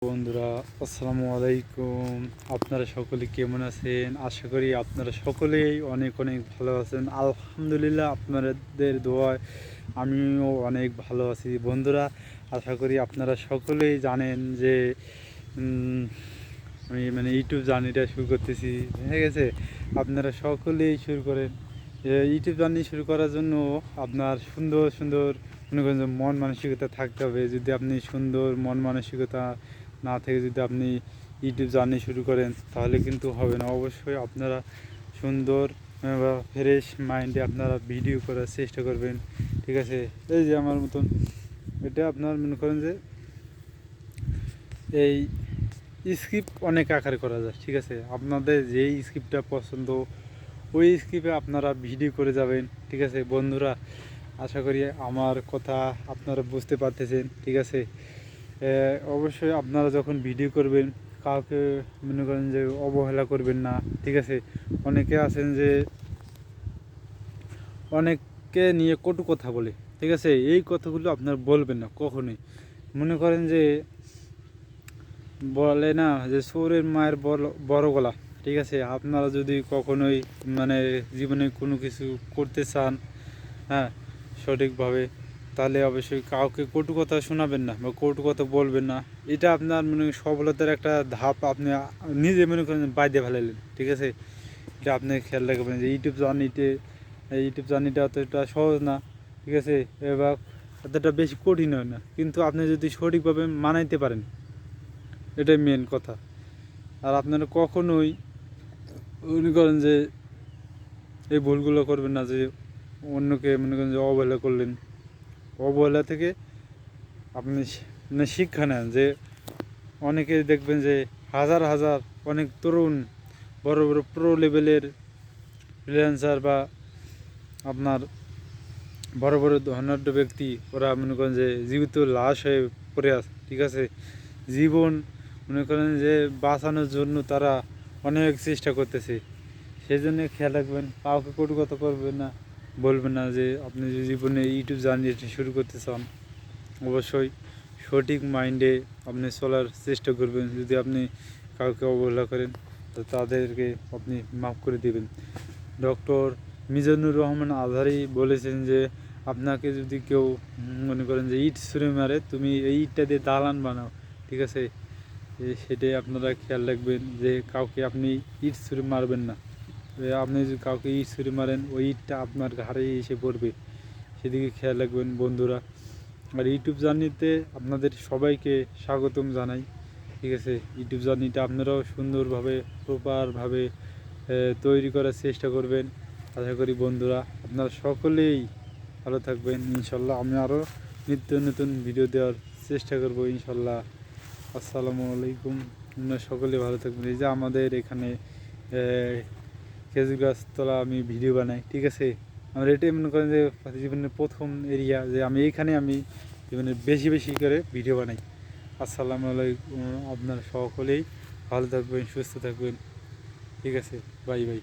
বন্ধুরা, আসসালামু আলাইকুম। আপনারা সকলে কেমন আছেন? আশা করি আপনারা সকলেই অনেক অনেক ভালো আছেন। আলহামদুলিল্লাহ, আপনাদের দোয়ায় আমিও অনেক ভালো আছি। বন্ধুরা, আশা করি আপনারা সকলেই জানেন যে আমি ইউটিউব জার্নিটা শুরু করতেছি। ঠিক আছে, আপনারা সকলেই শুরু করেন। ইউটিউব জার্নি শুরু করার জন্য আপনার সুন্দর সুন্দর মনে করেন যে মন মানসিকতা থাকতে হবে। যদি আপনি সুন্দর মন মানসিকতা না থেকে যদি আপনি ইউটিউব জার্নি শুরু করেন, তাহলে কিন্তু হবে না। অবশ্যই আপনারা সুন্দর বা ফ্রেশ মাইন্ডে আপনারা ভিডিও করার চেষ্টা করবেন। ঠিক আছে, এই যে আমার মতন এটা আপনার মনে করেন যে এই স্ক্রিপ্ট অনেক আকারে করা যায়। ঠিক আছে, আপনাদের যেই স্ক্রিপ্টটা পছন্দ ওই স্ক্রিপ্টে আপনারা ভিডিও করে যাবেন। ঠিক আছে বন্ধুরা, আশা করি আমার কথা আপনারা বুঝতে পারতেছেন। ঠিক আছে, অবশ্যই আপনারা যখন ভিডিও করবেন কাউকে মনে করেন যে অবহেলা করবেন না। ঠিক আছে, অনেকে আছেন যে অনেককে নিয়ে কটু কথা বলে। ঠিক আছে, এই কথাগুলো আপনারা বলবেন না কখনোই। মনে করেন যে বলে না যে চোরের মায়ের বড় গলা। ঠিক আছে, আপনারা যদি কখনোই জীবনে কোনো কিছু করতে চান, হ্যাঁ, সঠিকভাবে, তাহলে অবশ্যই কাউকে কটু কথা শোনাবেন না বা কটু কথা বলবেন না। এটা আপনার সফলতার একটা ধাপ আপনি নিজে মনে করেন বাইরে ফেলাইলেন। ঠিক আছে, এটা আপনি খেয়াল রাখবেন যে ইউটিউব জার্নিটা অতটা সহজ না। ঠিক আছে, এবার এতটা বেশি কঠিন হয় না, কিন্তু আপনি যদি সঠিকভাবে মানাইতে পারেন, এটাই মেন কথা। আর আপনারা কখনোই মনে করেন যে এই ভুলগুলো করবেন না যে অন্যকে মনে করেন যে অবহেলা করলেন। অবহেলা থেকে আপনি শিক্ষা নেন যে অনেকে দেখবেন যে হাজার হাজার অনেক তরুণ বড় বড় প্রো লেভেলের ফ্রিল্যান্সার বা আপনার বড় বড় ধনাঢ্য ব্যক্তি, ওরা মনে করেন যে জীবিত লাশ হয়ে পড়ে আছে। ঠিক আছে, জীবন মনে করেন যে বাঁচানোর জন্য তারা অনেক চেষ্টা করতেছে। সেই জন্য খেয়াল রাখবেন, কাউকে কটু কথা করবেন না, বলবেন না। যে আপনি যে জীবনে ইউটিউব জার্নি শুরু করতে চান, অবশ্যই সঠিক মাইন্ডে আপনি চলার চেষ্টা করবেন। যদি আপনি কাউকে অবহেলা করেন, তো তাদেরকে আপনি মাফ করে দেবেন। ডক্টর মিজানুর রহমান আজহারি বলেছেন যে আপনাকে যদি কেউ মনে করেন যে ইট ছুঁড়ে মারে, তুমি এই ইটটা দিয়ে দালান বানাও। ঠিক আছে, সেটাই আপনারা খেয়াল রাখবেন যে কাউকে আপনি ইট ছুঁড়ে মারবেন না। আপনি যদি কাউকে ইট ছুঁড়ে মারেন, ওই ইটটা আপনার ঘাড়ে এসে পড়বে। সেদিকে খেয়াল রাখবেন বন্ধুরা। আর ইউটিউব জার্নিতে আপনাদের সবাইকে স্বাগতম জানাই। ঠিক আছে, ইউটিউব জার্নিটা আপনারাও সুন্দরভাবে প্রপারভাবে তৈরি করার চেষ্টা করবেন। আশা করি বন্ধুরা আপনারা সকলেই ভালো থাকবেন ইনশাল্লাহ। আমি আরও নিত্য নতুন ভিডিও দেওয়ার চেষ্টা করব ইনশাল্লাহ। আসসালামু আলাইকুম। আপনারা সকলে ভালো থাকবেন। এই যে আমাদের এখানে খেজুর গাছতলা আমি ভিডিও বানাই। ঠিক আছে, আমার এটাই মনে করেন যে জীবনের প্রথম এরিয়া যে আমি জীবনে বেশি বেশি করে ভিডিও বানাই। আসসালামু আলাইকুম। আপনারা সকলেই ভালো থাকবেন, সুস্থ থাকবেন। ঠিক আছে, বাই বাই।